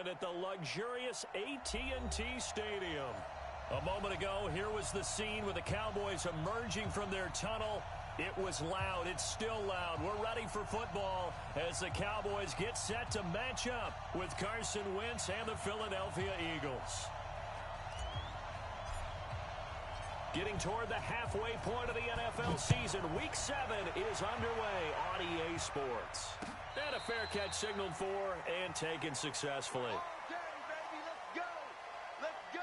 action at the luxurious AT&T Stadium. A moment ago, here was the scene with the Cowboys emerging from their tunnel. It was loud. It's still loud. We're ready for football as the Cowboys get set to match up with Carson Wentz and the Philadelphia Eagles. Getting toward the halfway point of the NFL season, Week 7 is underway on EA Sports. And a fair catch signaled for and taken successfully. Okay, baby, let's go. Let's go.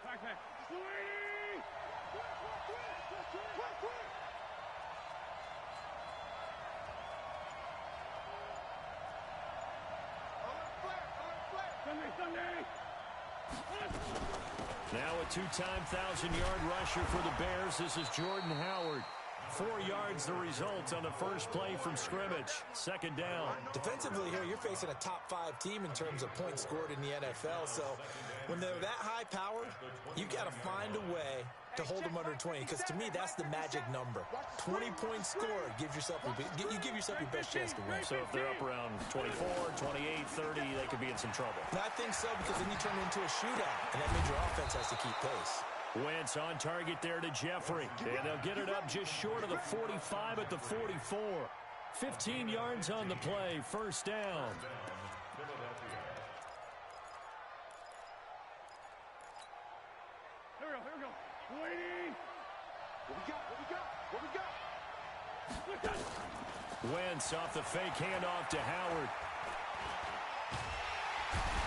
Back. Sunday. Now a two-time 1,000-yard rusher for the Bears. This is Jordan Howard. 4 yards the result on the first play from scrimmage. Second down. Defensively here, you're facing a top-5 team in terms of points scored in the NFL. So when they're that high-powered, you got to find a way to hold them under 20. Because to me, that's the magic number. 20 points scored. You give yourself your best chance to win. So if they're up around 24, 28, 30, they could be in some trouble. And I think so, because then you turn it into a shootout. And that means your offense has to keep pace. Wentz on target there to Jeffrey. And they'll get it up just short of the 45 at the 44. 15 yards on the play. First down. Here we go. Waiting. What we got? Wentz off the fake handoff to Howard.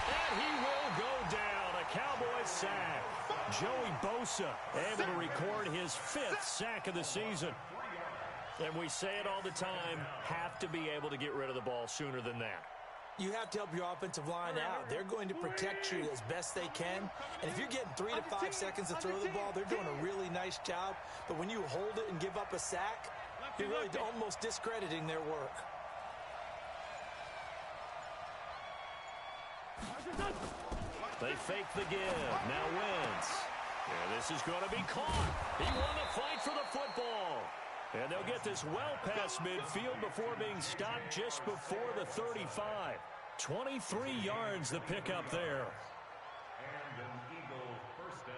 And he will go down. A Cowboys sack. Joey Bosa able to record his 5th sack of the season. And we say it all the time, have to be able to get rid of the ball sooner than that. You have to help your offensive line out. They're going to protect you as best they can. And if you're getting 3 to 5 seconds to throw the ball, they're doing a really nice job. But when you hold it and give up a sack, you're really almost discrediting their work. They fake the give. Now Wentz. And this is going to be caught. He won the fight for the football. And they'll get this well past midfield before being stopped just before the 35. 23 yards the pickup there. And an Eagle first down.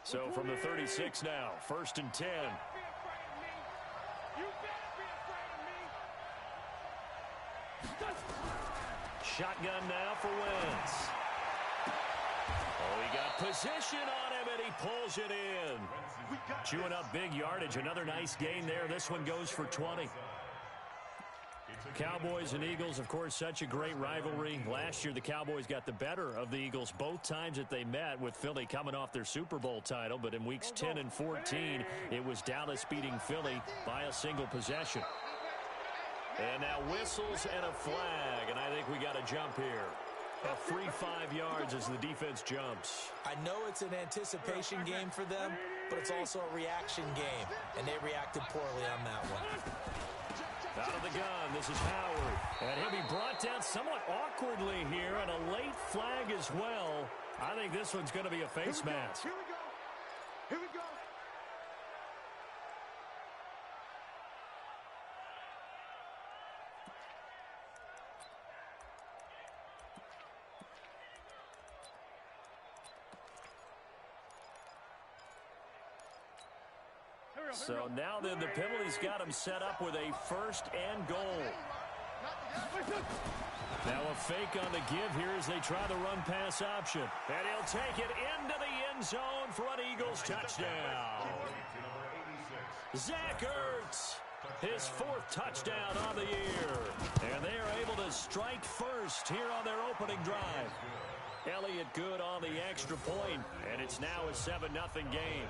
So from the 36 now, 1st and 10. Shotgun now for Wentz. Oh, he got position on him, and he pulls it in. Chewing up big yardage. Another nice gain there. This one goes for 20. Cowboys and Eagles, of course, such a great rivalry. Last year, the Cowboys got the better of the Eagles both times that they met, with Philly coming off their Super Bowl title. But in weeks 10 and 14, it was Dallas beating Philly by a single possession. And now whistles and a flag, and I think we got a jump here. A free 5 yards as the defense jumps. I know it's an anticipation game for them, but it's also a reaction game, and they reacted poorly on that one. Out of the gun, this is Howard. And he'll be brought down somewhat awkwardly here, and a late flag as well. I think this one's going to be a face mask. Here we go. So now then, the penalty's got him set up with a 1st and goal. Now a fake on the give here as they try the run pass option. And he'll take it into the end zone for an Eagles touchdown. Zach Ertz, his 4th touchdown on the year. And they are able to strike first here on their opening drive. Elliott good on the extra point, and it's now a 7-0 game.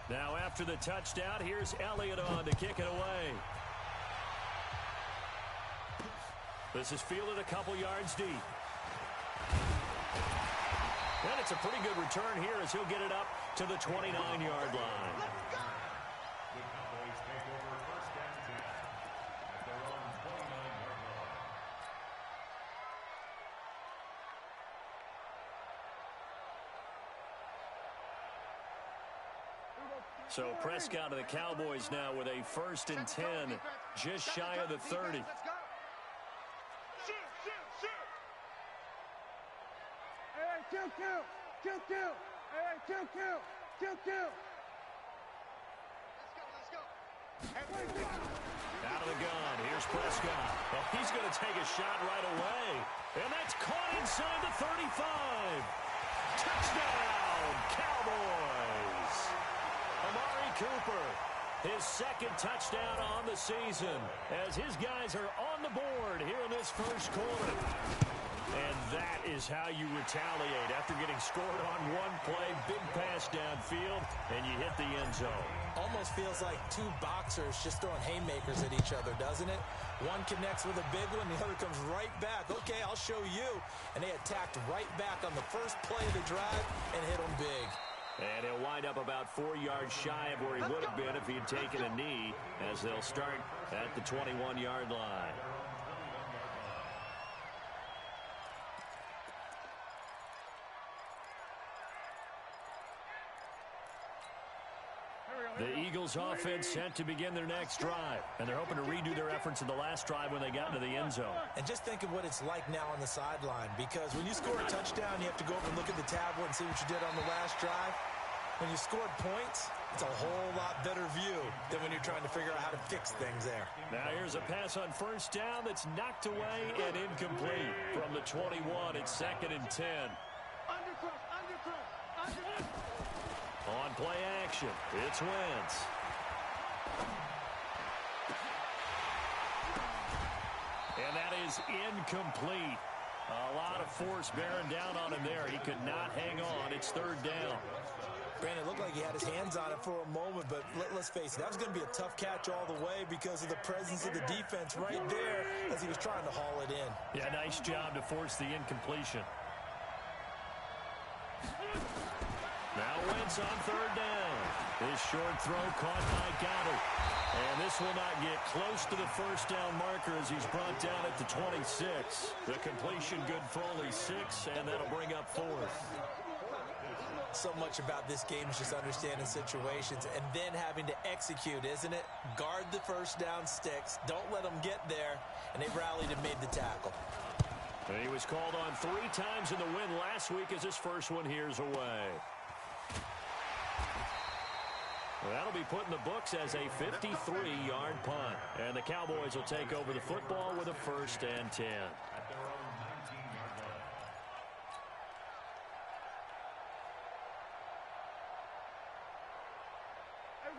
Now after the touchdown, here's Elliott on to kick it away. This is fielded a couple yards deep. And it's a pretty good return here as he'll get it up to the 29-yard line. The Cowboys take over 1st and 10 at their own 29-yard line. So Prescott of the Cowboys now with a 1st and 10, just shy of the 30. Kill. Out of the gun, here's Prescott. Well, he's going to take a shot right away. And that's caught inside the 35. Touchdown, Cowboys. Amari Cooper, his 2nd touchdown on the season as his guys are on the board here in this first quarter. And that is how you retaliate after getting scored on one play, big pass downfield, and you hit the end zone. Almost feels like 2 boxers just throwing haymakers at each other, doesn't it? One connects with a big one, the other comes right back. Okay, I'll show you. And they attacked right back on the first play of the drive and hit them big. And he'll wind up about 4 yards shy of where he would have been if he had taken a knee, as they'll start at the 21-yard line. The Eagles offense set to begin their next drive, and they're hoping to redo their efforts in the last drive when they got into the end zone. And just think of what it's like now on the sideline, because when you score a touchdown, you have to go over and look at the tablet and see what you did on the last drive. When you scored points, it's a whole lot better view than when you're trying to figure out how to fix things there. Now here's a pass on 1st down that's knocked away and incomplete. From the 21, it's 2nd and 10. On play action, it's Wentz. And that is incomplete. A lot of force bearing down on him there. He could not hang on. It's 3rd down. Brandon, it looked like he had his hands on it for a moment, but let's face it, that was going to be a tough catch all the way because of the presence of the defense right there as he was trying to haul it in. Yeah, nice job to force the incompletion. Now Wentz on 3rd down. His short throw caught by Goddard. And this will not get close to the 1st down marker as he's brought down at the 26. The completion good for only 6, and that'll bring up 4th. So much about this game is just understanding situations and then having to execute, isn't it? Guard the 1st down sticks. Don't let them get there. And they rallied and made the tackle. And he was called on 3 times in the win last week as his first one here's away. Well, that'll be put in the books as a 53-yard punt. And the Cowboys will take over the football with a 1st and 10.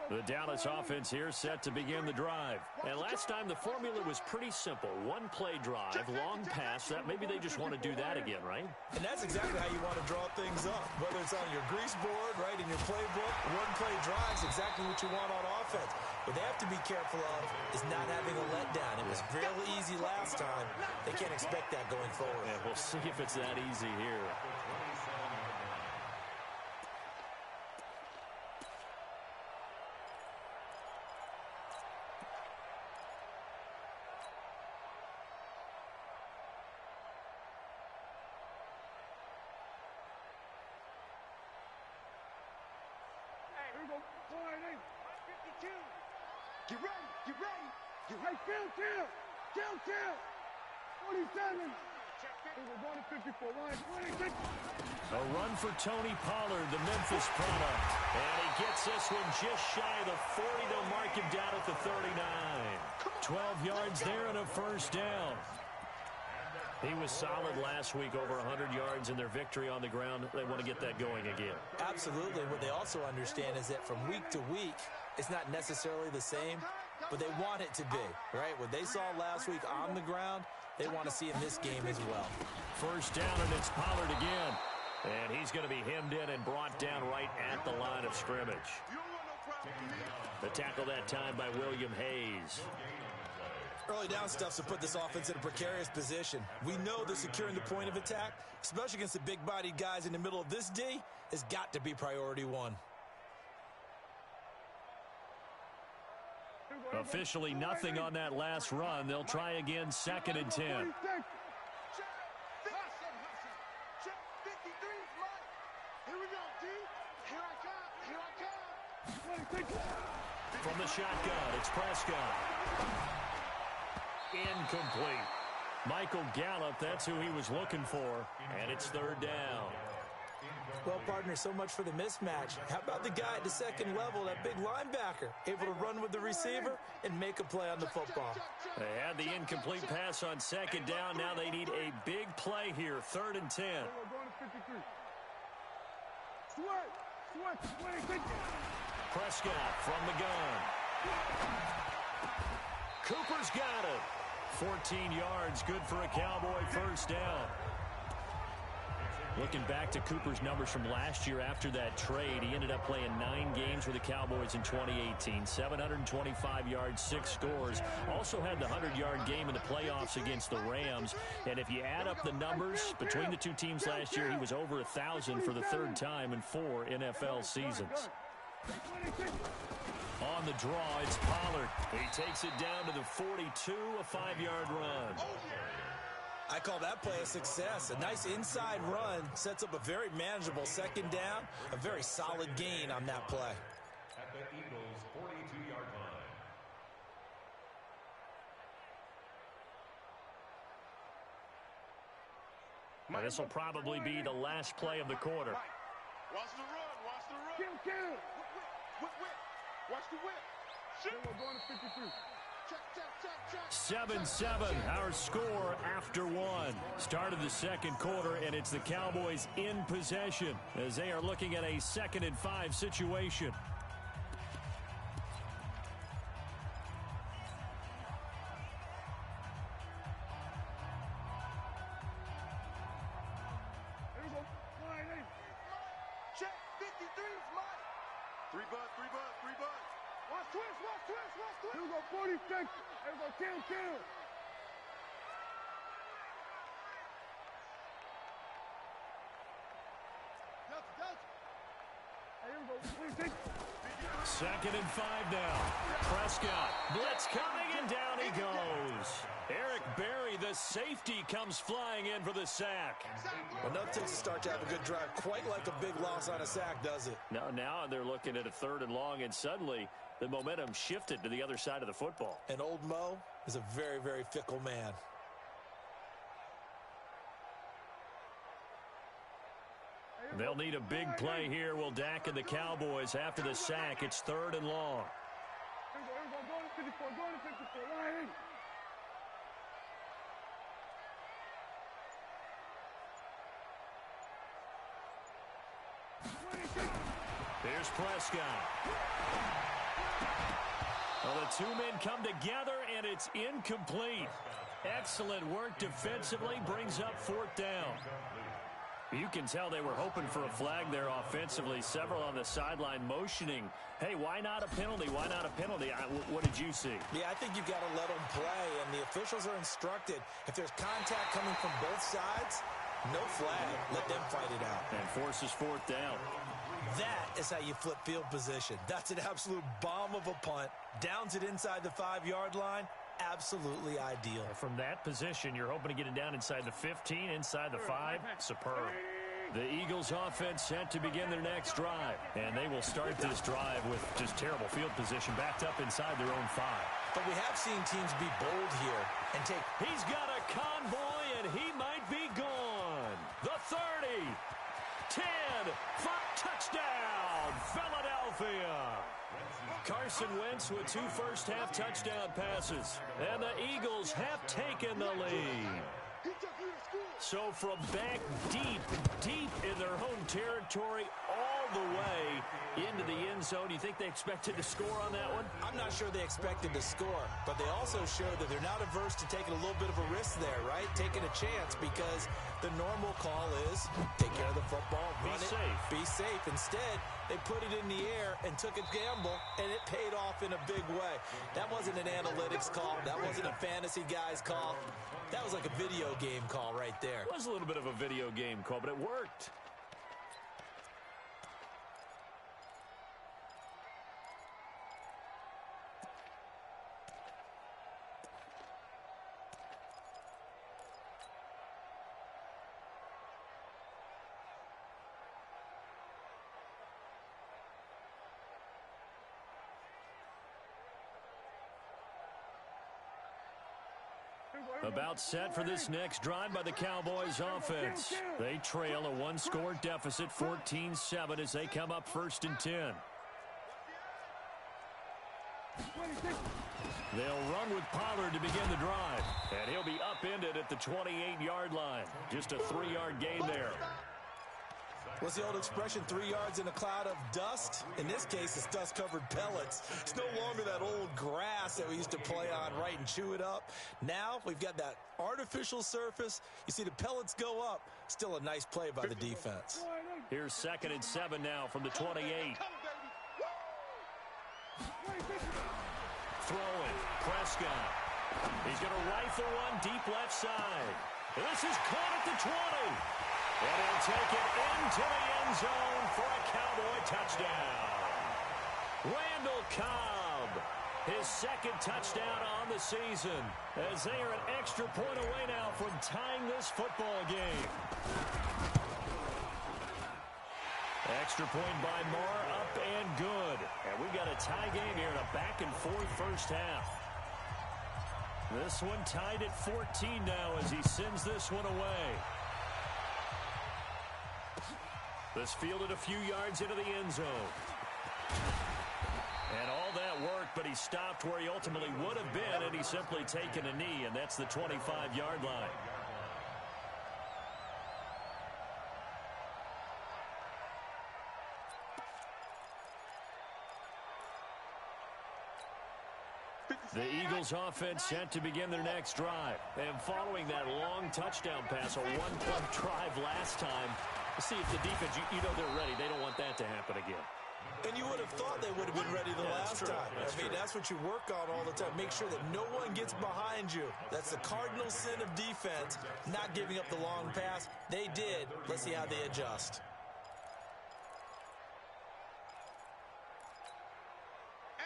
The Dallas offense here set to begin the drive. And last time the formula was pretty simple. One play drive, long pass. That maybe they just want to do that again, right? And that's exactly how you want to draw things up. Whether it's on your grease board, right, in your playbook, one play drives exactly what you want on offense. What they have to be careful of is not having a letdown. It was real easy last time. They can't expect that going forward. Yeah, we'll see if it's that easy here. Get ready, get ready, get ready. Kill. 47. We're going to 54. Line 26. A run for Tony Pollard, the Memphis product. And he gets this one just shy of the 40. They'll mark him down at the 39. 12 yards there and a first down. He was solid last week, over 100 yards in their victory on the ground. They want to get that going again. Absolutely. What they also understand is that from week to week, it's not necessarily the same, but they want it to be, right? What they saw last week on the ground, they want to see in this game as well. First down, and it's Pollard again. And he's going to be hemmed in and brought down right at the line of scrimmage. The tackle that time by William Hayes. Early down stuff to put this offense in a precarious position. We know that securing the point of attack, especially against the big-bodied guys in the middle of this D, has got to be priority one. Officially nothing on that last run. They'll try again, 2nd and 10. From the shotgun, it's Prescott. Incomplete. Michael Gallup, that's who he was looking for, and it's 3rd down. Well, partner, so much for the mismatch. How about the guy at the second level, that big linebacker, able to run with the receiver and make a play on the football? They had the incomplete pass on 2nd down. Now they need a big play here, 3rd and 10. Prescott from the gun. Cooper's got it. 14 yards, good for a Cowboy first down. Looking back to Cooper's numbers from last year after that trade, he ended up playing 9 games with the Cowboys in 2018. 725 yards, 6 scores. Also had the 100-yard game in the playoffs against the Rams. And if you add up the numbers between the two teams last year, he was over 1,000 for the 3rd time in 4 NFL seasons. On the draw, it's Pollard. He takes it down to the 42, a 5-yard run. I call that play a success. A nice inside run sets up a very manageable 2nd down, a very solid gain on that play. At the Eagles' 42-yard line. Now, this will probably be the last play of the quarter. Watch the run. Watch the run. Kill. Whip. Watch the whip. Shoot. We're going to 53. 7-7, our score after 1. Start of the 2nd quarter, and it's the Cowboys in possession as they are looking at a 2nd and 5 situation. Here we go. Line 8. Check. 53's mine. 3 bud. Watch twist. Here we go, 46. Here we go, kill. Here we go, 26. 2nd and 5 now. Prescott, blitz coming, and down he goes. Eric Berry, the safety, comes flying in for the sack. Well, nothing takes a start to have a good drive, quite like a big loss on a sack, does it? Now they're looking at a 3rd and long, and suddenly the momentum shifted to the other side of the football. And old Mo is a very, very fickle man. They'll need a big play here. Will Dak and the Cowboys after the sack. It's 3rd and long. Here we go, going to 54, line 8. Here's Prescott. Well, the 2 men come together, and it's incomplete. Excellent work defensively, brings up 4th down. You can tell they were hoping for a flag there offensively. Several on the sideline motioning, hey, why not a penalty? Why not a penalty? What did you see? Yeah, I think you've got to let them play, and the officials are instructed. If there's contact coming from both sides, no flag. Let them fight it out. And forces 4th down. That is how you flip field position. That's an absolute bomb of a punt. Downs it inside the 5-yard line. Absolutely ideal. From that position, you're hoping to get it down inside the 15, inside the 5. Superb. The Eagles offense set to begin their next drive. And they will start this drive with just terrible field position backed up inside their own 5. But we have seen teams be bold here and take... He's got a convoy, and he might be gone. The 30, 10, 5, touchdown, Philadelphia. Carson Wentz with 2 first-half touchdown passes. And the Eagles have taken the lead. So from back deep in their home territory, all the way into the end zone, you think they expected to score on that one? I'm not sure they expected to score, but they also showed that they're not averse to taking a little bit of a risk there, right? Taking a chance, because the normal call is take care of the football, run it, be safe. Instead, they put it in the air and took a gamble, and it paid off in a big way. That wasn't an analytics call. That wasn't a fantasy guy's call. That was like a video game call right there. It was a little bit of a video game call, but it worked. About set for this next drive by the Cowboys offense. They trail a 1-score deficit, 14-7, as they come up 1st and 10. They'll run with Pollard to begin the drive. And he'll be upended at the 28-yard line. Just a 3-yard gain there. What's the old expression, 3 yards in a cloud of dust? In this case, it's dust-covered pellets. It's no longer that old grass that we used to play on, right, and chew it up. Now we've got that artificial surface. You see the pellets go up. Still a nice play by the defense. Here's 2nd and 7 now from the 28. Throwing, Prescott. He's going to rifle one deep left side. This is caught at the 20. And he'll take it into the end zone for a Cowboy touchdown. Randall Cobb, his 2nd touchdown on the season, as they are an extra point away now from tying this football game. Extra point by Moore, up and good. And we've got a tie game here in a back-and-forth first half. This one tied at 14 now as he sends this one away. This fielded a few yards into the end zone. And all that worked, but he stopped where he ultimately would have been, and he's simply taken a knee, and that's the 25-yard line. The Eagles offense set to begin their next drive. And following that long touchdown pass, a 1-play drive last time, see if the defense, you know they're ready. They don't want that to happen again. And you would have thought they would have been ready the last time. That's what you work on all the time. Make sure that no one gets behind you. That's the cardinal sin of defense, not giving up the long pass. They did. Let's see how they adjust.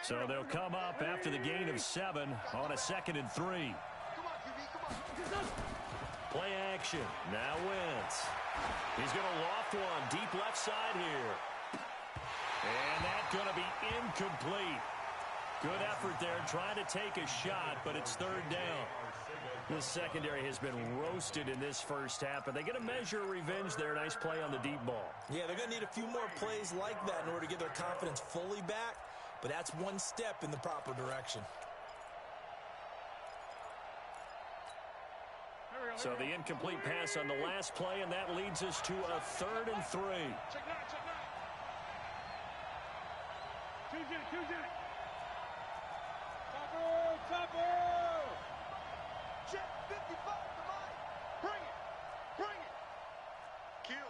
So they'll come up after the gain of 7 on a 2nd and 3. Play action. Now Wentz. He's going to loft one deep left side here. And that's going to be incomplete. Good effort there trying to take a shot, but it's 3rd down. The secondary has been roasted in this first half, but they get a measure of revenge there. Nice play on the deep ball. Yeah, they're going to need a few more plays like that in order to get their confidence fully back, but that's one step in the proper direction. So the incomplete pass on the last play, and that leads us to a 3rd and 3. Check 9, check 9. 2 jet. Topper! Check 55 to mine. Bring it. Kill.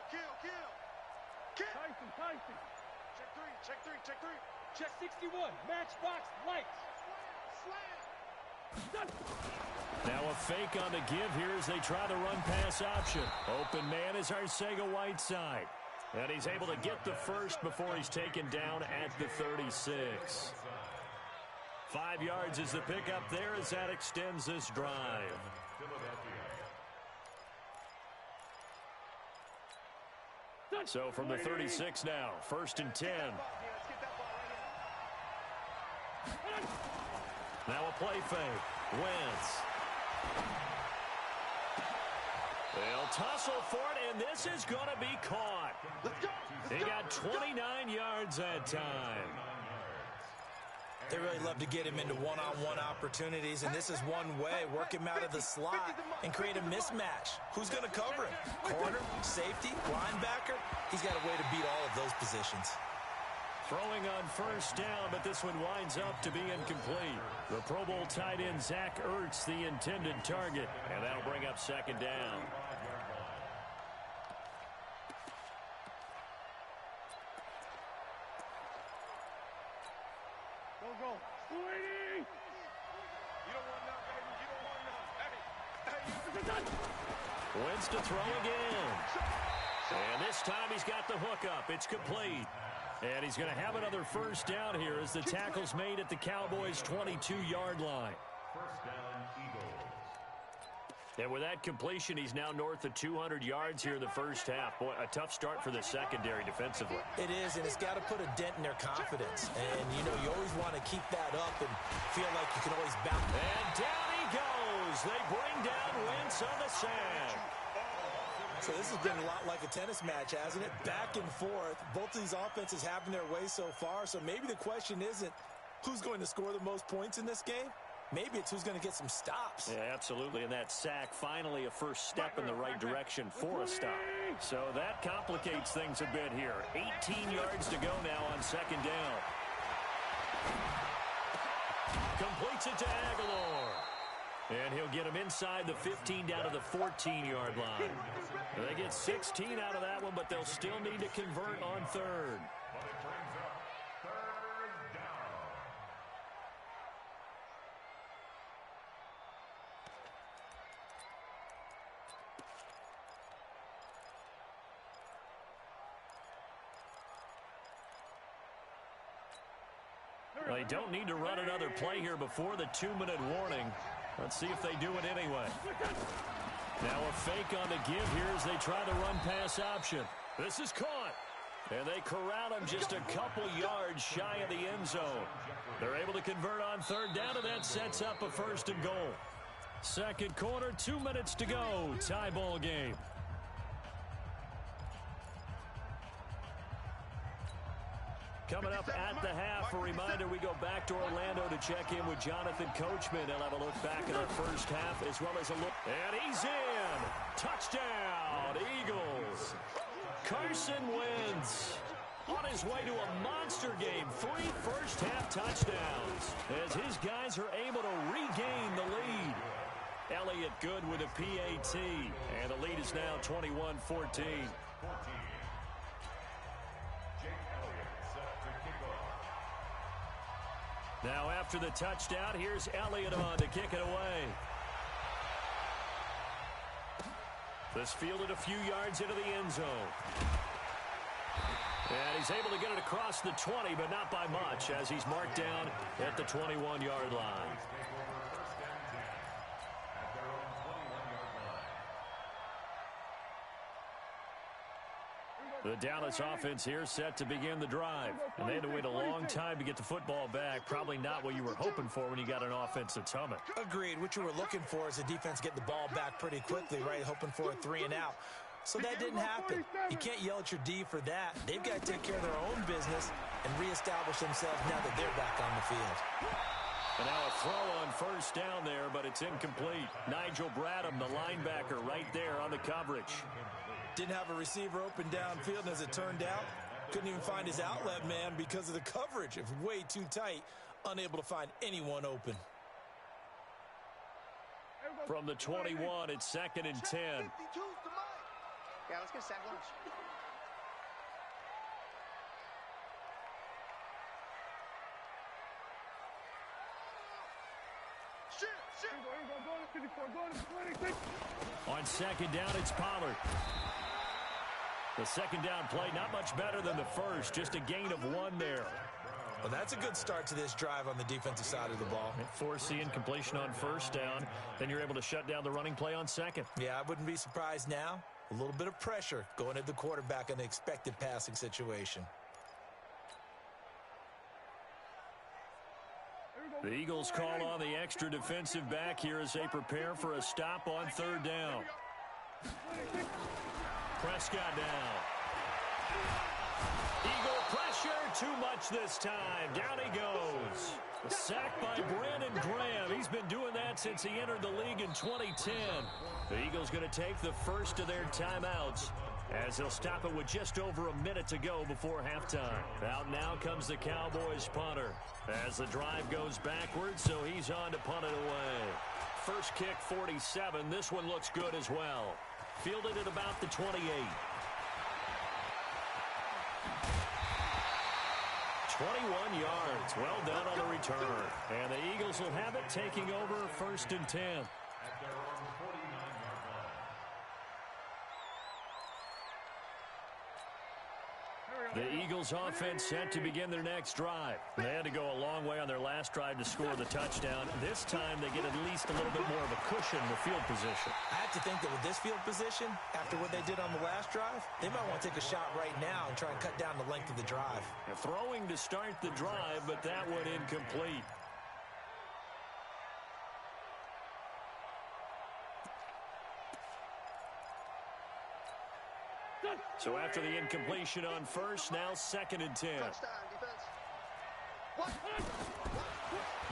Tyson. Check 3. Check 61, matchbox lights. Slam. Now a fake on the give here as they try the run-pass option. Open man is Arcega-Whiteside. And he's able to get the first before he's taken down at the 36. 5 yards is the pickup there as that extends this drive. So from the 36 now, 1st and 10. Now a play fake. Wentz. They'll tussle for it, and this is going to be caught. He got 29 yards that time. They really love to get him into one-on-one opportunities, and this is one way. Work him out of the slot and create a mismatch. Who's going to cover him? Corner, safety, linebacker? He's got a way to beat all of those positions. Throwing on 1st down, but this one winds up to be incomplete. The Pro Bowl tight end Zach Ertz, the intended target, and that'll bring up 2nd down. Go. Sweetie! You don't want none, baby. You don't want none. Hey. Wentz to throw again. And this time he's got the hook up. It's complete. And he's going to have another 1st down here as the tackle's made at the Cowboys' 22-yard line. 1st down, Eagles. And with that completion, he's now north of 200 yards here in the 1st half. Boy, a tough start for the secondary defensively. It is, and it's got to put a dent in their confidence. And, you know, you always want to keep that up and feel like you can always bounce. And down he goes. They bring down Wentz on the sack. So this has been a lot like a tennis match, hasn't it? Back and forth. Both of these offenses having their way so far. So maybe the question isn't who's going to score the most points in this game. Maybe it's who's going to get some stops. Yeah, absolutely. And that sack, finally a first step in the right direction for a stop. So that complicates things a bit here. 18 yards to go now on 2nd down. Completes it to Aguilar. And he'll get him inside the 15 down to the 14-yard line. They get 16 out of that one, but they'll still need to convert on 3rd. But it brings up 3rd down. They don't need to run another play here before the 2-minute warning. Let's see if they do it anyway. Now a fake on the give here as they try the run-pass option. This is caught. And they corral him just a couple yards shy of the end zone. They're able to convert on 3rd down, and that sets up a 1st and goal. 2nd quarter, 2 minutes to go. Tie ball game. Coming up at the half, a reminder, we go back to Orlando to check in with Jonathan Coachman. He'll have a look back at our 1st half as well as a look. And he's in. Touchdown, Eagles. Carson Wentz on his way to a monster game. 3 first-half touchdowns as his guys are able to regain the lead. Elliott good with a PAT. And the lead is now 21-14. Now after the touchdown, here's Elliott on to kick it away. This fielded a few yards into the end zone. And he's able to get it across the 20, but not by much, as he's marked down at the 21-yard line. The Dallas offense here set to begin the drive. And they had to wait a long time to get the football back. Probably not what you were hoping for when you got an offense that's humming. Agreed. What you were looking for is the defense getting the ball back pretty quickly, right? Hoping for a 3 and out. So that didn't happen. You can't yell at your D for that. They've got to take care of their own business and reestablish themselves now that they're back on the field. And now a throw on 1st down there, but it's incomplete. Nigel Bradham, the linebacker, right there on the coverage. Didn't have a receiver open downfield, and as it turned out, couldn't even find his outlet man because of the coverage. It was way too tight, unable to find anyone open. From the 21, it's 2nd and 10. Yeah, let's get a sack lunch. On 2nd down, it's Pollard. The 2nd down play, not much better than the first, just a gain of 1 there. Well, that's a good start to this drive on the defensive side of the ball. Force the incompletion on 1st down, then you're able to shut down the running play on 2nd. Yeah, I wouldn't be surprised now A little bit of pressure going at the quarterback in an expected passing situation. The Eagles call on the extra defensive back here as they prepare for a stop on third down. Prescott down. Eagle pressure, too much this time. Down he goes. A sack by Brandon Graham. He's been doing that since he entered the league in 2010. The Eagles going to take the first of their timeouts as they'll stop it with just over a minute to go before halftime. Out now comes the Cowboys punter as the drive goes backwards, so he's on to punt it away. First kick, 47. This one looks good as well. Fielded at about the 28. 21 yards. Well done on the return. And the Eagles will have it, taking over 1st and 10. At their own 49-yard line. The Eagles offense set to begin their next drive. They had to go a long way on their last drive to score the touchdown. This time they get at least a little bit more of a cushion with field position. I have to think that with this field position, after what they did on the last drive, they might want to take a shot right now and try and cut down the length of the drive. Throwing to start the drive, but that one incomplete. So after the incompletion on first, now 2nd and 10.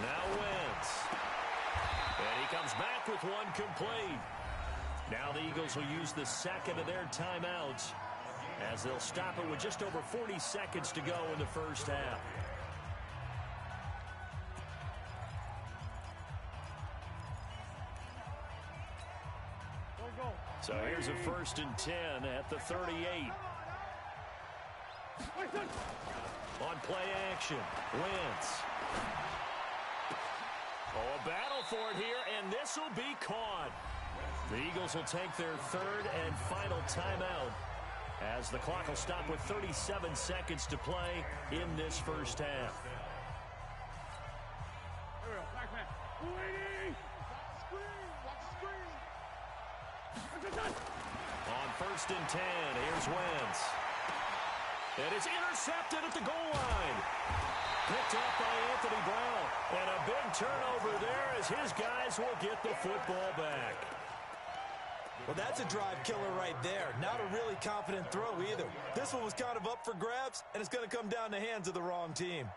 Now Wentz. And he comes back with one complete. Now the Eagles will use the second of their timeouts as they'll stop it with just over 40 seconds to go in the first half. So here's a 1st and 10 at the 38. On play action, Wentz. Oh, a battle for it here, and this will be caught. The Eagles will take their 3rd and final timeout as the clock will stop with 37 seconds to play in this first half. On 1st and 10, here's Wentz. And it's intercepted at the goal line. Picked up by Anthony Brown. And a big turnover there as his guys will get the football back. Well, that's a drive killer right there. Not a really confident throw either. This one was kind of up for grabs, and it's going to come down the hands of the wrong team.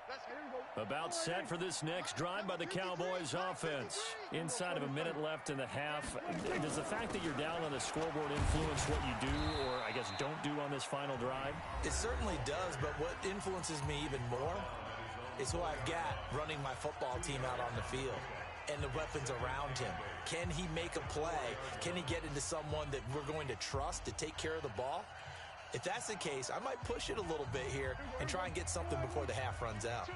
About set for this next drive by the Cowboys offense. Inside of a minute left in the half. Does the fact that you're down on the scoreboard influence what you do, or I guess don't do on this final drive? It certainly does, but what influences me even more is who I've got running my football team out on the field and the weapons around him. Can he make a play? Can he get into someone that we're going to trust to take care of the ball? If that's the case, I might push it a little bit here and try and get something before the half runs out.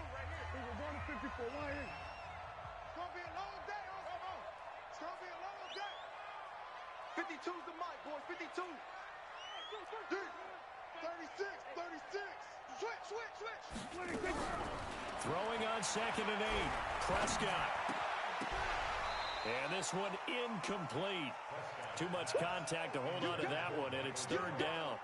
52's the mic, boys. 52. 36, 36. Switch. Throwing on 2nd and 8. Prescott. And this one incomplete. Too much contact to hold on to that one, and it's 3rd down.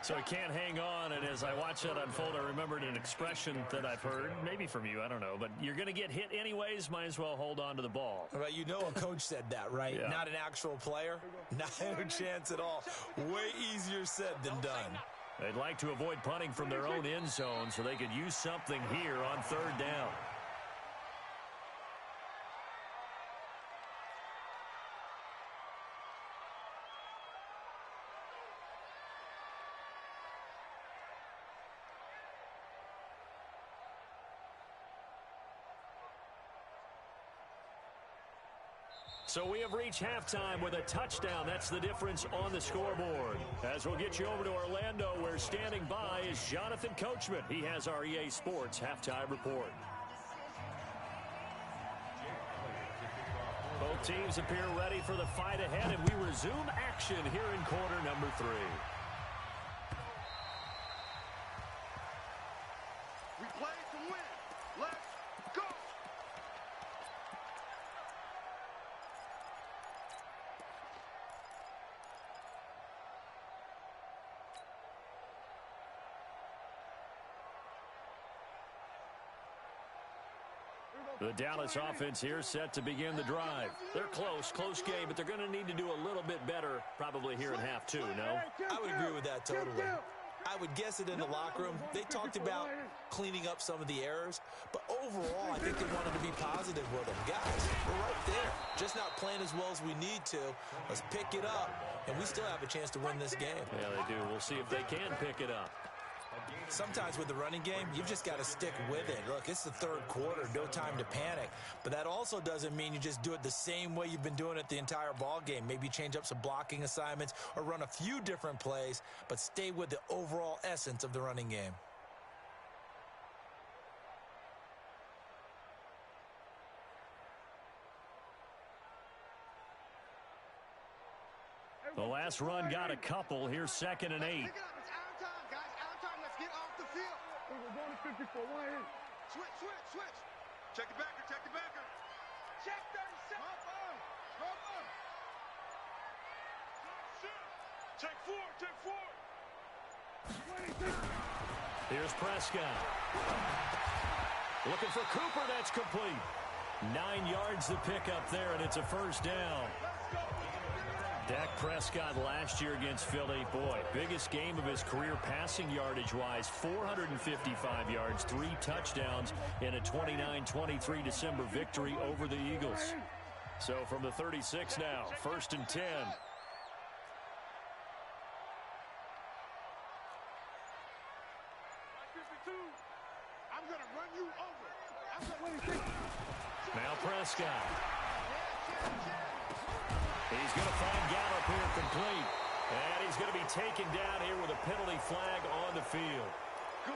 So he can't hang on, and as I watch that unfold, I remembered an expression that I've heard, maybe from you, I don't know, but you're going to get hit anyways, might as well hold on to the ball. Well, you know a coach said that, right? Yeah. Not an actual player. Not a chance at all. Way easier said than done. They'd like to avoid punting from their own end zone so they could use something here on 3rd down. So we have reached halftime with a touchdown. That's the difference on the scoreboard. As we'll get you over to Orlando, where standing by is Jonathan Coachman. He has our EA Sports halftime report. Both teams appear ready for the fight ahead, and we resume action here in quarter number 3. We play to win. Let's go. The Dallas offense here set to begin the drive. They're close game, but they're going to need to do a little bit better probably here in half two, no? I would agree with that totally. I would guess it in the locker room. They talked about cleaning up some of the errors, but overall, I think they wanted to be positive with them. Guys, we're right there. Just not playing as well as we need to. Let's pick it up, and we still have a chance to win this game. Yeah, they do. We'll see if they can pick it up. Sometimes with the running game, you've just got to stick with it. Look, it's the third quarter, no time to panic. But that also doesn't mean you just do it the same way you've been doing it the entire ball game. Maybe change up some blocking assignments or run a few different plays, but stay with the overall essence of the running game. The last run got a couple. Here's 2nd and 8. Pick it up. It's out of time, guys. Out of time. Let's get off the field. We're going to 50 for 1 hit. Switch. Check the backer. Check 37. Come on. Take four. 26. Here's Prescott. Looking for Cooper. That's complete. 9 yards the pickup there, and it's a first down. Dak Prescott last year against Philly, boy, biggest game of his career passing yardage-wise, 455 yards, 3 touchdowns in a 29-23 December victory over the Eagles. So from the 36 now, 1st and 10. 52. I'm going to run you over. Now Prescott. He's going to find Gallup here complete. And he's going to be taken down here with a penalty flag on the field.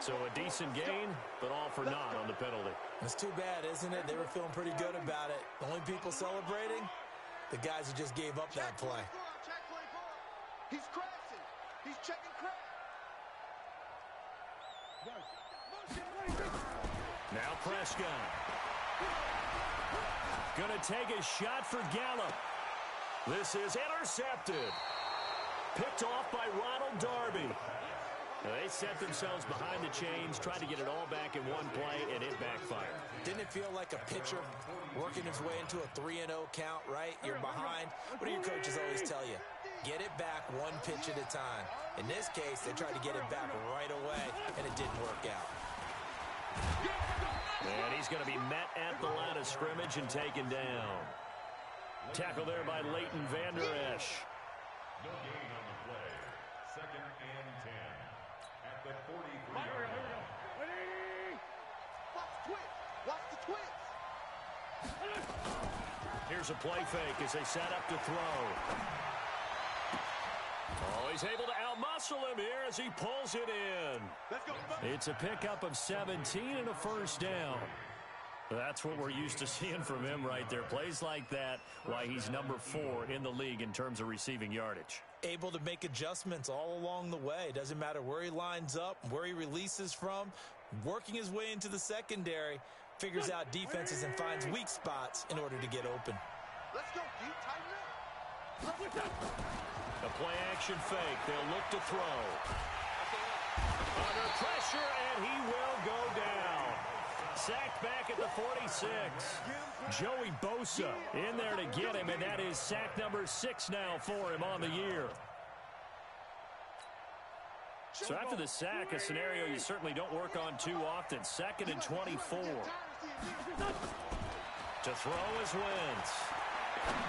So a decent gain, but all for naught on the penalty. It's too bad, isn't it? They were feeling pretty good about it. The only people celebrating, the guys who just gave up that play. Check play ball. He's crashing. He's checking crash. Now Prescott. Going to take a shot for Gallup. This is intercepted. Picked off by Ronald Darby. They set themselves behind the chains, tried to get it all back in one play, and it backfired. Didn't it feel like a pitcher working his way into a 3-0 count, right? You're behind. What do your coaches always tell you? Get it back one pitch at a time. In this case, they tried to get it back right away, and it didn't work out. And he's going to be met at the line of scrimmage and taken down. Tackle there by Leighton Vander Esch. No gain on the play. 2nd and 10. At the 43-yard line. Watch the twist. Here's a play fake as they set up to throw. Oh, he's able to outmuscle him here as he pulls it in. Let's go. It's a pickup of 17 and a first down. That's what we're used to seeing from him right there. Plays like that, why he's number 4 in the league in terms of receiving yardage. Able to make adjustments all along the way. Doesn't matter where he lines up, where he releases from. Working his way into the secondary, figures out defenses and finds weak spots in order to get open. Let's go, deep, tighten up. A play-action fake. They'll look to throw. Under pressure, and he will go down. Sacked back at the 46. Joey Bosa in there to get him, and that is sack number 6 now for him on the year. So after the sack, a scenario you certainly don't work on too often. 2nd and 24. To throw is Wentz.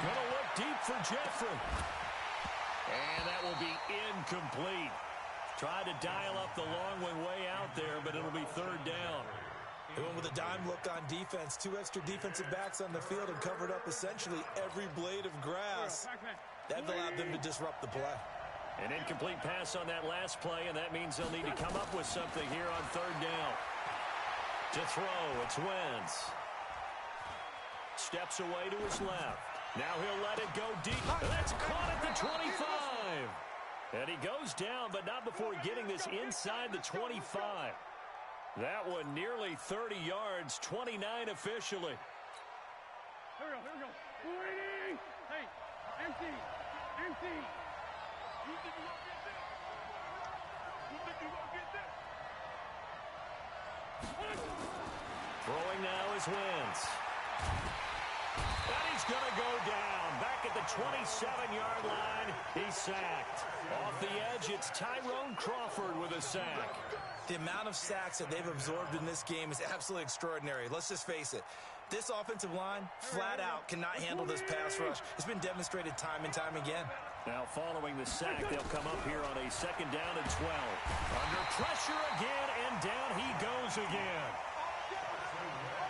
Going to look deep for Jeffrey. And that will be incomplete. Tried to dial up the long one way out there, but it'll be 3rd down. They went with a dime look on defense. 2 extra defensive backs on the field and covered up essentially every blade of grass. That allowed them to disrupt the play. An incomplete pass on that last play, and that means they'll need to come up with something here on 3rd down. To throw, it's Wentz. Steps away to his left. Now he'll let it go deep. That's caught at the 25. And he goes down, but not before getting this inside the 25. That one nearly 30 yards, 29 officially. Here we go. 280. Hey, empty. You think you won't get this? You think you won't get this? Throwing now is Wentz. And he's going to go down. Back at the 27-yard line, he's sacked. Off the edge, it's Tyrone Crawford with a sack. The amount of sacks that they've absorbed in this game is absolutely extraordinary. Let's just face it. This offensive line, flat out, cannot handle this pass rush. It's been demonstrated time and time again. Now following the sack, they'll come up here on a 2nd down and 12. Under pressure again, and down he goes again.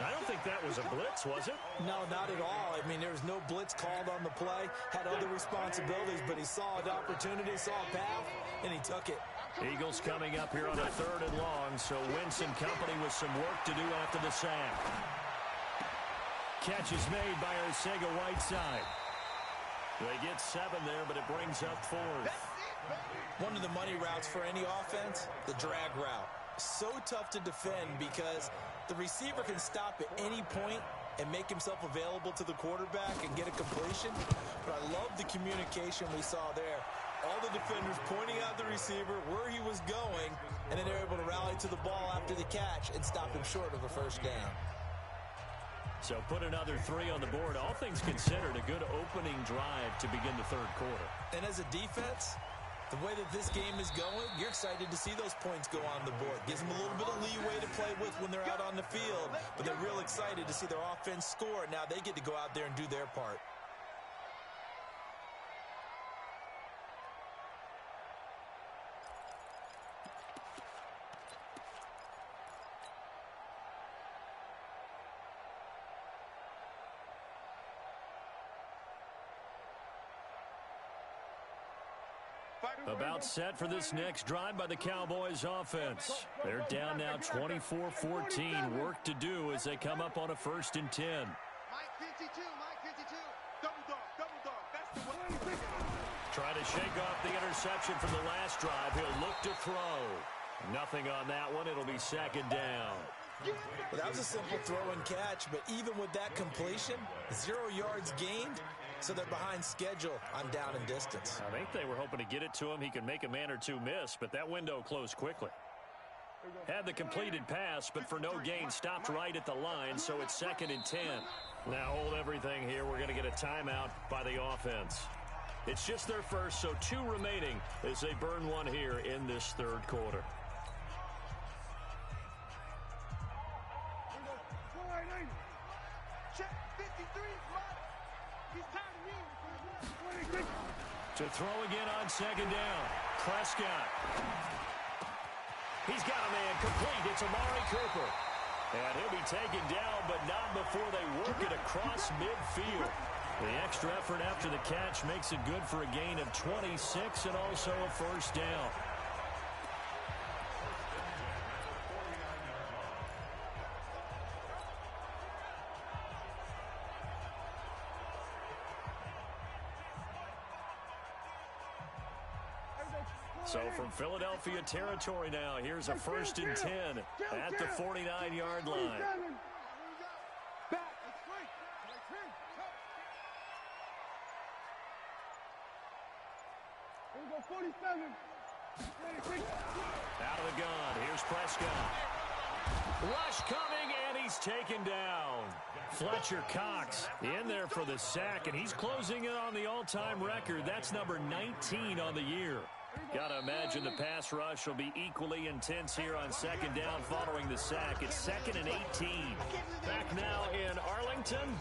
I don't think that was a blitz, was it? No, not at all. I mean, there was no blitz called on the play. Had other responsibilities, but he saw an opportunity, saw a path, and he took it. Eagles coming up here on a 3rd and long, so Wentz and company with some work to do after the sack. Catch is made by Arcega-Whiteside. They get 7 there, but it brings up 4th. One of the money routes for any offense, the drag route. So tough to defend because the receiver can stop at any point and make himself available to the quarterback and get a completion. But I love the communication we saw there. All the defenders pointing out the receiver, where he was going, and then they're able to rally to the ball after the catch and stop him short of a 1st down. So put another 3 on the board. All things considered, a good opening drive to begin the 3rd quarter. And as a defense, the way that this game is going, you're excited to see those points go on the board. Gives them a little bit of leeway to play with when they're out on the field, but they're real excited to see their offense score. Now they get to go out there and do their part. About set for this next drive by the Cowboys offense. They're down now 24-14. Work to do as they come up on a 1st and 10. Mike 52, Mike 52. Double dog, that's the way. Try to shake off the interception from the last drive. He'll look to throw. Nothing on that one. It'll be 2nd down. Well, that was a simple throw and catch, but even with that completion, 0 yards gained, so they're behind schedule on down and distance. I think they were hoping to get it to him. He could make a man or two miss, but that window closed quickly. Had the completed pass, but for no gain, stopped right at the line, so it's 2nd and 10. Now hold everything here. We're going to get a timeout by the offense. It's just their first, so 2 remaining as they burn one here in this 3rd quarter. Check 53, he's tired of me. To throw again on 2nd down. Prescott. He's got a man complete. It's Amari Cooper. And he'll be taken down, but not before they work it across midfield. The extra effort after the catch makes it good for a gain of 26 and also a 1st down. So from Philadelphia territory now, here's a 1st and 10 at the 49-yard line. Out of the gun, here's Prescott. Rush coming, and he's taken down. Fletcher Cox in there for the sack, and he's closing in on the all-time record. That's number 19 on the year. Got to imagine the pass rush will be equally intense here on 2nd down following the sack. It's 2nd and 18. Back now in Arlington.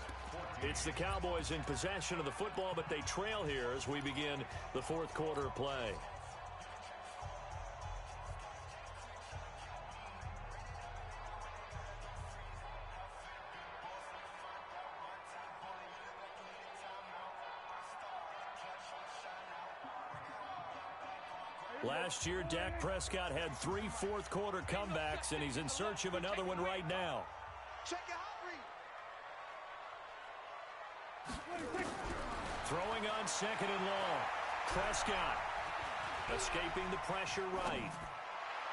It's the Cowboys in possession of the football, but they trail here as we begin the 4th quarter of play. Last year, Dak Prescott had 3 fourth-quarter comebacks, and he's in search of another one right now. Check it out, Throwing on 2nd and long. Prescott escaping the pressure right.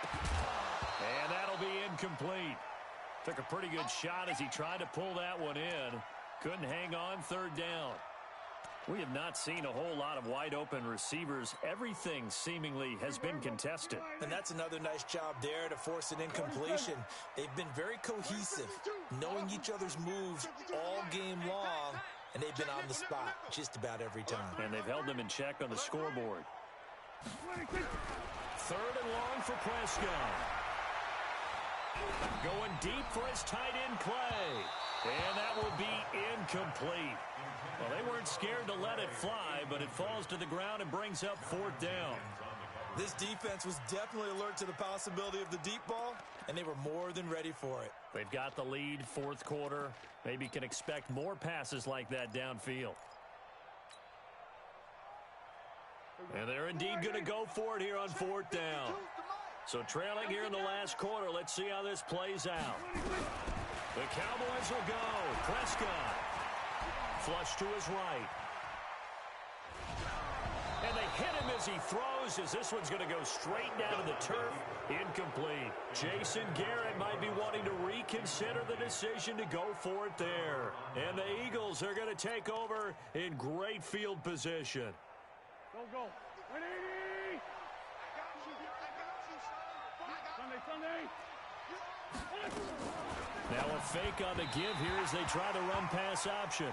And that'll be incomplete. Took a pretty good shot as he tried to pull that one in. Couldn't hang on 3rd down. We have not seen a whole lot of wide-open receivers. Everything seemingly has been contested. And that's another nice job there to force an incompletion. They've been very cohesive. knowing each other's moves all game long, and they've been on the spot just about every time. And they've held them in check on the scoreboard. 3rd and long for Prescott. Going deep for his tight end, Clay. And that will be incomplete. Well, they weren't scared to let it fly, but it falls to the ground and brings up 4th down. This defense was definitely alert to the possibility of the deep ball, and they were more than ready for it. They've got the lead, 4th quarter. Maybe can expect more passes like that downfield. And they're indeed going to go for it here on 4th down. So trailing here in the last quarter, let's see how this plays out. The Cowboys will go. Prescott. Flush to his right. And they hit him as he throws, as this one's going to go straight down to the turf. Incomplete. Jason Garrett might be wanting to reconsider the decision to go for it there. And the Eagles are going to take over in great field position. Go. 180. Sunday. Now a fake on the give here as they try the run-pass option.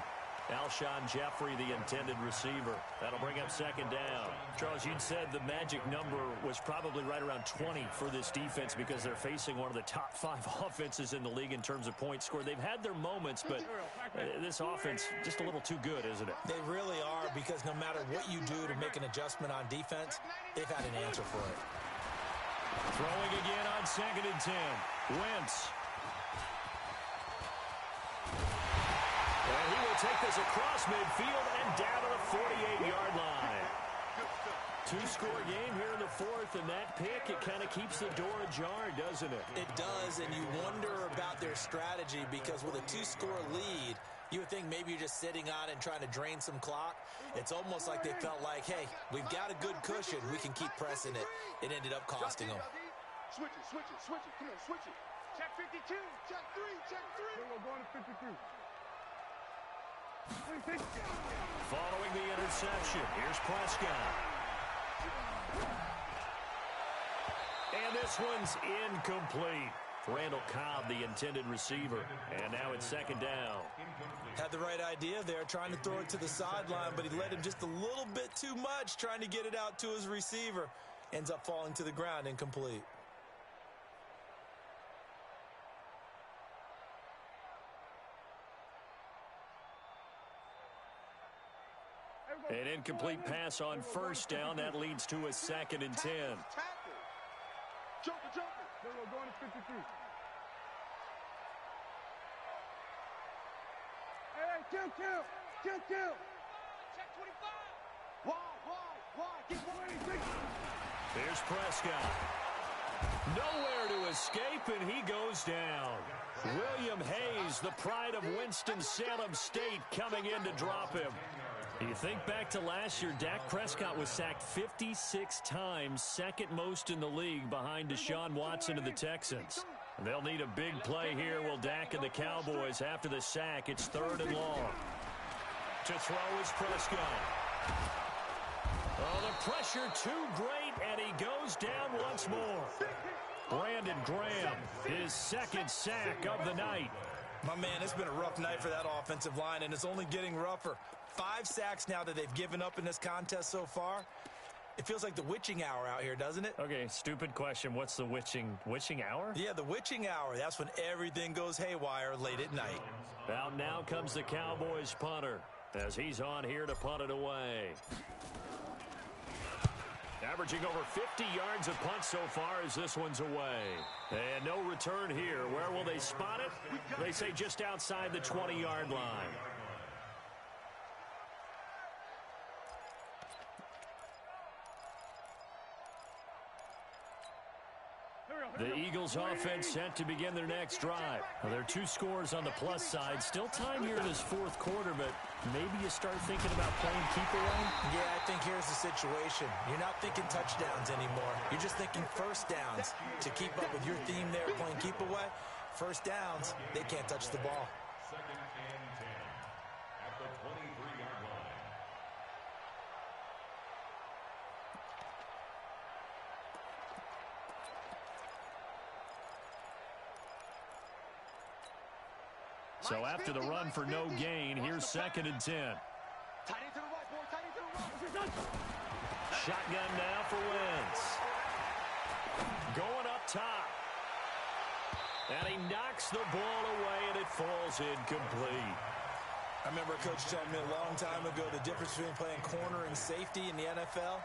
Alshon Jeffrey, the intended receiver. That'll bring up 2nd down. Charles, you'd said the magic number was probably right around 20 for this defense because they're facing one of the top 5 offenses in the league in terms of points scored. They've had their moments, but this offense just a little too good, isn't it? They really are, because no matter what you do to make an adjustment on defense, they've had an answer for it. Throwing again on 2nd and 10. Wentz. And he will take this across midfield and down to the 48-yard line. 2-score game here in the 4th, and that pick, it kind of keeps the door ajar, doesn't it? It does, and you wonder about their strategy, because with a 2-score lead, you would think maybe you're just sitting on it and trying to drain some clock. It's almost like they felt like, hey, we've got a good cushion. We can keep pressing it. It ended up costing them. Switch it. Come on, switch it. Check 52. Check 3. We're going to 53. Following the interception, here's Prescott. And this one's incomplete. Randall Cobb, the intended receiver. And now it's 2nd down. Had the right idea there, trying to throw it to the sideline, but he led him just a little bit too much, trying to get it out to his receiver. Ends up falling to the ground, incomplete. An incomplete pass on 1st down. That leads to a 2nd and 10. Joker. We're going to 53. Hey, kill. Check 25. Wide. Get 186. Here's Prescott. Nowhere to escape, and he goes down. William Hayes, the pride of Winston-Salem State, coming in to drop him. You think back to last year, Dak Prescott was sacked 56 times, 2nd most in the league behind Deshaun Watson of the Texans. They'll need a big play here, will Dak and the Cowboys. After the sack, it's 3rd and long. To throw is Prescott. Oh, the pressure too great, and he goes down once more. Brandon Graham, his 2nd sack of the night. My man, it's been a rough night for that offensive line, and it's only getting rougher. 5 sacks now that they've given up in this contest so far. It feels like the witching hour out here, doesn't it? Okay, stupid question. What's the witching hour? Yeah, the witching hour. That's when everything goes haywire late at night. Out now comes the Cowboys punter as he's on here to punt it away. Averaging over 50 yards a punt so far as this one's away. And no return here. Where will they spot it? They say just outside the 20-yard line. The Eagles offense set to begin their next drive. Well, there are 2 scores on the plus side. Still time here in this 4th quarter, but maybe you start thinking about playing keep away? Yeah, I think here's the situation. You're not thinking touchdowns anymore. You're just thinking 1st downs. To keep up with your theme there, playing keep away, 1st downs, they can't touch the ball. 2nd and 10 at the 23-yard line. So after the run for no gain, here's 2nd and 10. Tight end to the right, boy. Tight end to the right. Shotgun now for Wentz. Going up top. And he knocks the ball away, and it falls incomplete. I remember a coach telling me a long time ago the difference between playing corner and safety in the NFL.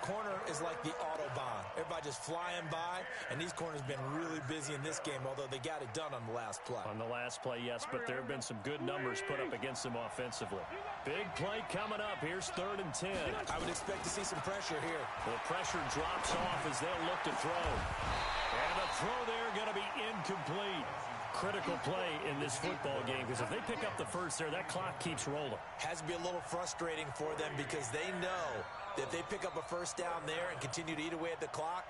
Corner is like the Autobahn. Everybody just flying by, and these corners have been really busy in this game, although they got it done on the last play. On the last play, yes, but there have been some good numbers put up against them offensively. Big play coming up. Here's 3rd and 10. I would expect to see some pressure here. The pressure drops off as they'll look to throw. And the throw there going to be incomplete. Critical play in this football game, because if they pick up the first there, that clock keeps rolling. Has to be a little frustrating for them because they know that if they pick up a first down there and continue to eat away at the clock,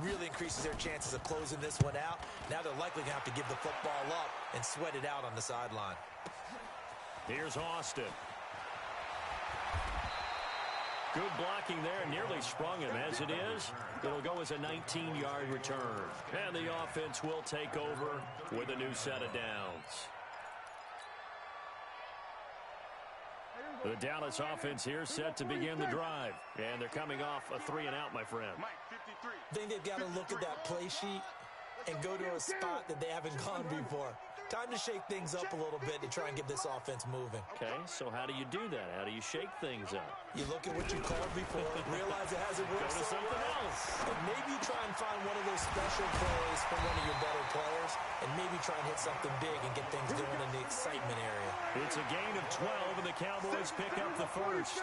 really increases their chances of closing this one out. Now they're likely going to have to give the football up and sweat it out on the sideline. Here's Austin. Good blocking there, nearly sprung him. As it is, it'll go as a 19-yard return. And the offense will take over with a new set of downs. The Dallas offense here set to begin the drive. And they're coming off a 3-and-out, my friend. Mike, 53. I think they've got to look at that play sheet and go to a spot that they haven't gone before. Time to shake things up a little bit to try and get this offense moving. Okay, so how do you do that? How do you shake things up? You look at what you called before, realize it hasn't worked Go to so something well, else. and maybe try and find one of those special plays from one of your better players, and maybe try and hit something big and get things going in the excitement area. It's a gain of 12, and the Cowboys pick up the first.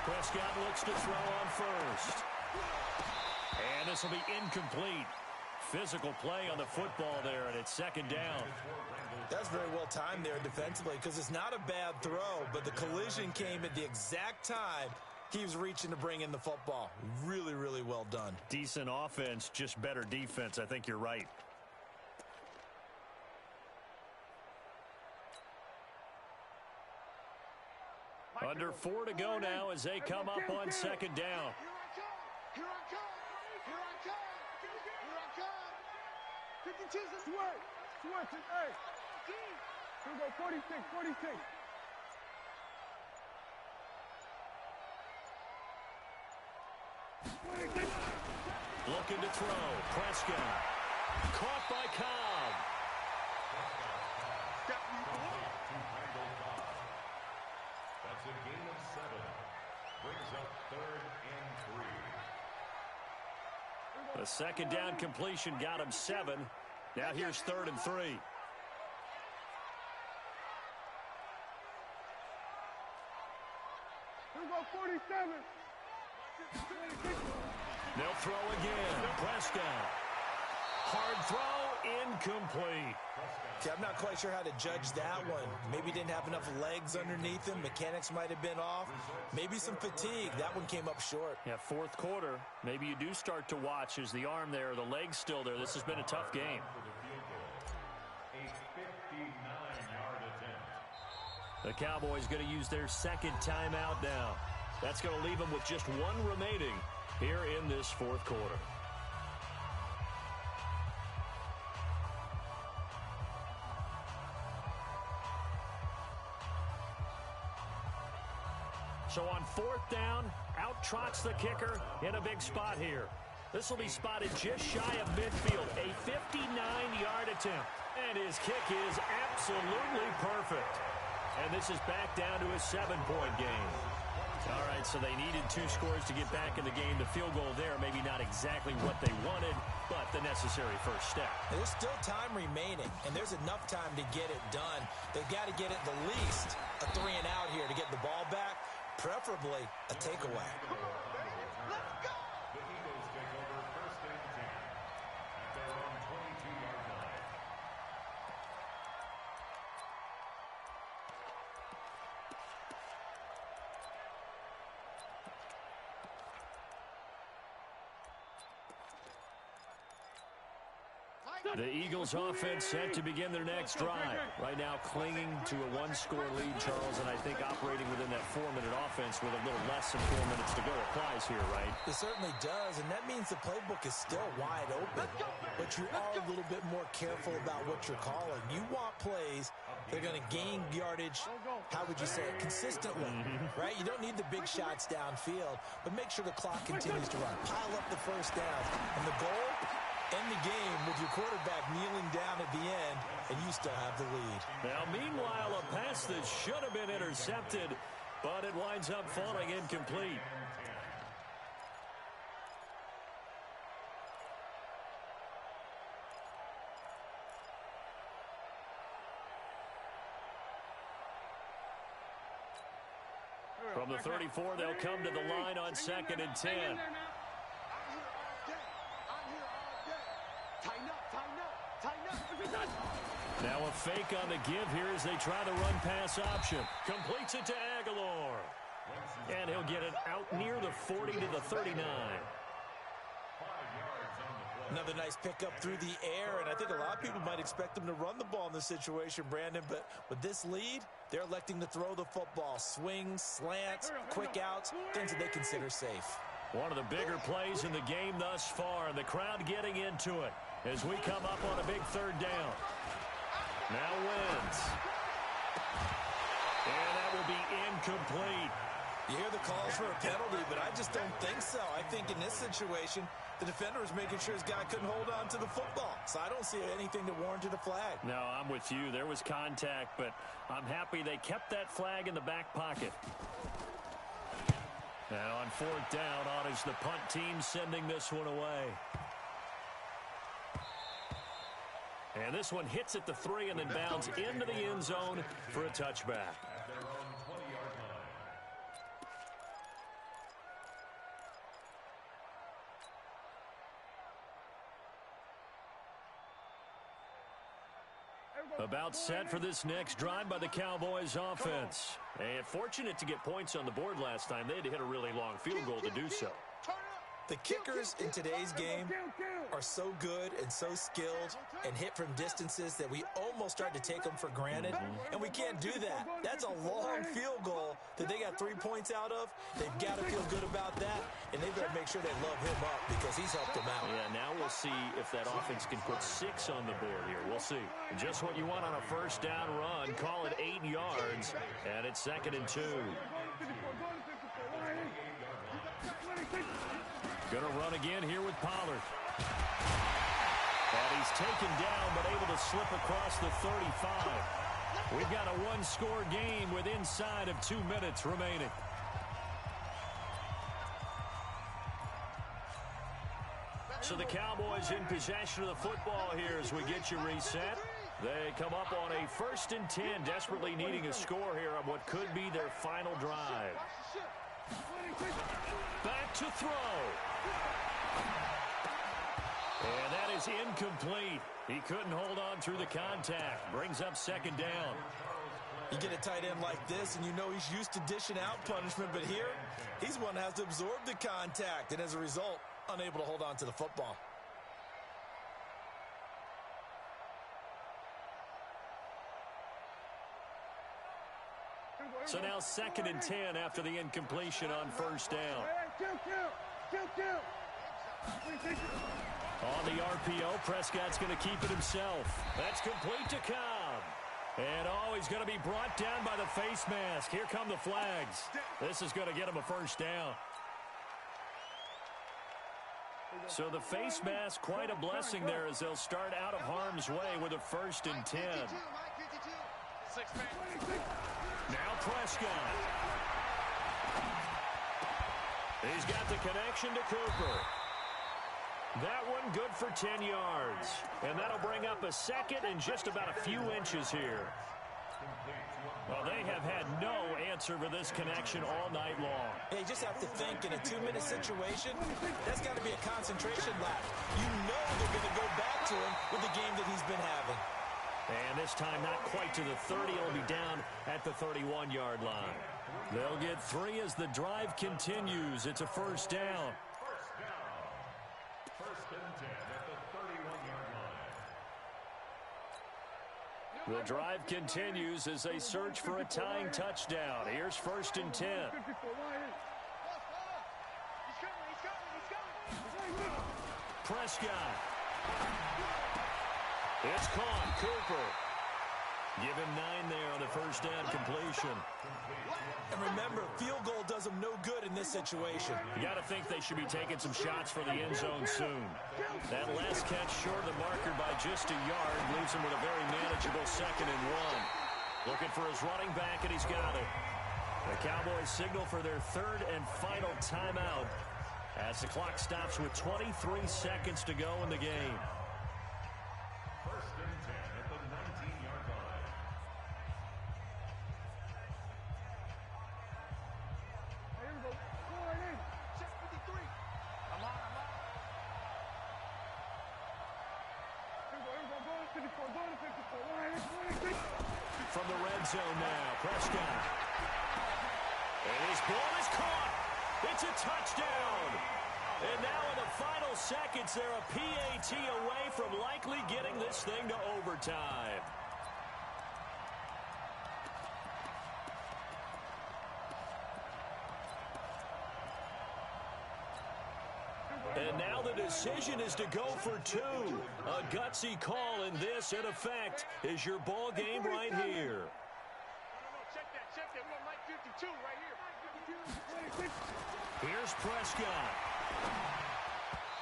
Prescott looks to throw on first. And this will be incomplete. Physical play on the football there, and it's 2nd down. That's very well timed there defensively because it's not a bad throw, but the collision came at the exact time he was reaching to bring in the football. Really, really well done. Decent offense, just better defense. I think you're right. Under 4 to go now as they come up on 2nd down. Here I come. Here I come. Here I come. 52, sweat, hey. Here we go, 46. Looking to throw. Prescott. Caught by Cobb. That's a gain of 7. Brings up 3rd and 3. The 2nd down completion got him 7. Now here's 3rd and 3. Here we go, 47. They'll throw again. Prescott. Hard throw, incomplete. See, I'm not quite sure how to judge that one. Maybe didn't have enough legs underneath him. Mechanics might have been off. Maybe some fatigue. That one came up short. Yeah, 4th quarter. Maybe you do start to watch as the arm there, the leg's still there. This has been a tough game. A 59-yard attempt. The Cowboys going to use their 2nd timeout now. That's going to leave them with just 1 remaining here in this 4th quarter. So on 4th down, out trots the kicker in a big spot here. This will be spotted just shy of midfield, a 59-yard attempt. And his kick is absolutely perfect. And this is back down to a 7-point game. All right, so they needed 2 scores to get back in the game. The field goal there, maybe not exactly what they wanted, but the necessary first step. There's still time remaining, and there's enough time to get it done. They've got to get it the least a 3-and-out here to get the ball back, preferably a takeaway. Let's go. The Eagles take over 1st and 10 at their own 22-yard line. Mike, The Eagles offense set to begin their next drive. Right now clinging to a one-score lead, Charles, and I think operating within that 4-minute offense with a little less than 4 minutes to go applies here, right? It certainly does, and that means the playbook is still wide open. But you are a little bit more careful about what you're calling. You want plays that are going to gain yardage, how would you say it, consistently, right? You don't need the big shots downfield, but make sure the clock continues to run. Pile up the first down, and the goal, end the game with your quarterback kneeling down at the end, and you still have the lead. Now, meanwhile, a pass that should have been intercepted, but it winds up falling incomplete. From the 34, they'll come to the line on 2nd and 10. Now a fake on the give here as they try the run-pass option. Completes it to Aguilar. And he'll get it out near the 40 to the 39. Another nice pickup through the air, and I think a lot of people might expect them to run the ball in this situation, Brandon, but with this lead, they're electing to throw the football. Swings, slants, quick outs, things that they consider safe. One of the bigger plays in the game thus far, and the crowd getting into it as we come up on a big 3rd down. Now wins. And that will be incomplete. You hear the calls for a penalty, but I just don't think so. I think in this situation, the defender was making sure his guy couldn't hold on to the football. So I don't see anything that warranted a flag. No, I'm with you. There was contact, but I'm happy they kept that flag in the back pocket. Now on 4th down, on is the punt team sending this one away. And this one hits at the 3 and then bounds into the end zone for a touchback. About set for this next drive by the Cowboys offense. And fortunate to get points on the board last time. They had to hit a really long field goal to do so. The kickers in today's game are so good and so skilled and hit from distances that we almost start to take them for granted, and we can't do that. That's a long field goal that they got 3 points out of. They've got to feel good about that, and they've got to make sure they love him up because he's helped them out. Yeah, now we'll see if that offense can put 6 on the board here. We'll see. Just what you want on a 1st down run. Call it 8 yards, and it's 2nd and 2. Gonna run again here with Pollard. And he's taken down, but able to slip across the 35. We've got a one-score game with inside of 2 minutes remaining. So the Cowboys in possession of the football here as we get you reset. They come up on a 1st and 10, desperately needing a score here on what could be their final drive. Back to throw. And that is incomplete. He couldn't hold on through the contact. Brings up 2nd down. You get a tight end like this, and you know he's used to dishing out punishment, but here, he's one that has to absorb the contact, and as a result, unable to hold on to the football. So now 2nd and 10 after the incompletion on 1st down. On the RPO, Prescott's going to keep it himself. That's complete to Cobb. And he's going to be brought down by the face mask. Here come the flags. This is going to get him a 1st down. So the face mask, quite a blessing there as they'll start out of harm's way with a 1st and 10. Now Prescott. He's got the connection to Cooper. That one good for 10 yards. And that'll bring up a 2nd and just about a few inches here. Well, they have had no answer for this connection all night long. Yeah, you just have to think in a 2-minute situation, that's got to be a concentration lap. You know they're going to go back to him with the game that he's been having. And this time not quite to the 30. It'll be down at the 31-yard line. They'll get 3 as the drive continues. It's a 1st down. 1st and 10 at the 31-yard line. The drive continues as they search for a tying touchdown. Here's 1st and 10. Prescott. It's caught. Cooper. Give him 9 there on the first down completion. And remember, field goal does them no good in this situation. You got to think they should be taking some shots for the end zone soon. That last catch short of the marker by just a yard leaves him with a very manageable 2nd and 1. Looking for his running back, and he's got it. The Cowboys signal for their 3rd and final timeout as the clock stops with 23 seconds to go in the game. 1st and 10 at the 19-yard line. From the red zone now, Prescott. And his ball is caught. It's a touchdown. And now in the final seconds, they're a PAT away from likely getting this thing to overtime. And now the decision is to go for 2. A gutsy call, and this, in effect, is your ball game right here. Check that. We're on Mike 52 right here. Here's Prescott.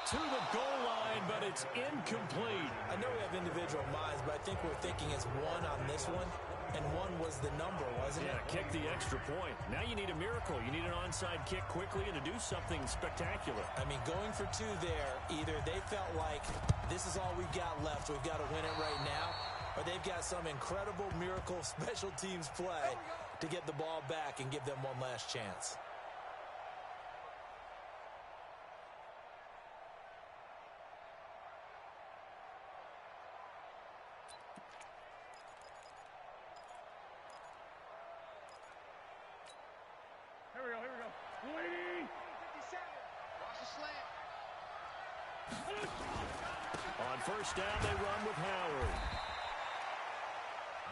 To the goal line, but it's incomplete. I know we have individual minds, but I think we're thinking it's 1 on this one, and 1 was the number, wasn't it? Yeah, kick the extra point. Now you need a miracle. You need an onside kick quickly and to do something spectacular. I mean, going for 2 there, either they felt like this is all we've got left, we've got to win it right now, or they've got some incredible miracle special teams play to get the ball back and give them one last chance. Here we go. Lady! 57. Watch the slant. On first down, they run with Howard.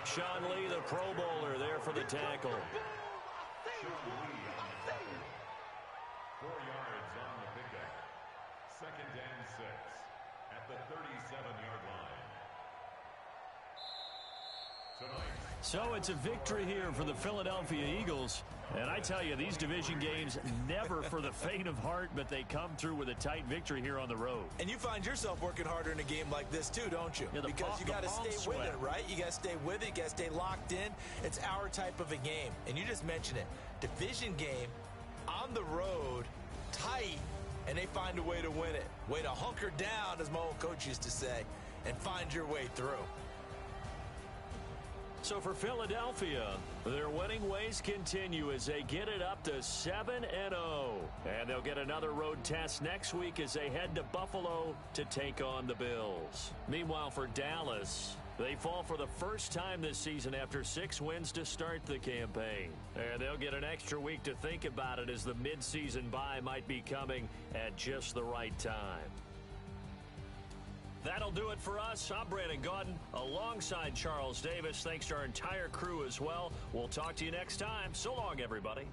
Sean Lee, the Pro Bowler, there for the tackle. 4 yards on the pickup. 2nd and 6 at the 37-yard line. Tonight. So it's a victory here for the Philadelphia Eagles. And I tell you, these division games, never for the faint of heart, but they come through with a tight victory here on the road. And you find yourself working harder in a game like this too, don't you? Yeah, because you got to stay with it, right? You got to stay with it. You got to stay locked in. It's our type of a game. And you just mentioned it. Division game, on the road, tight, and they find a way to win it. Way to hunker down, as my old coach used to say, and find your way through. So for Philadelphia, their winning ways continue as they get it up to 7-0. And they'll get another road test next week as they head to Buffalo to take on the Bills. Meanwhile, for Dallas, they fall for the first time this season after 6 wins to start the campaign. And they'll get an extra week to think about it as the midseason bye might be coming at just the right time. That'll do it for us. I'm Brandon Gaudin alongside Charles Davis. Thanks to our entire crew as well. We'll talk to you next time. So long, everybody.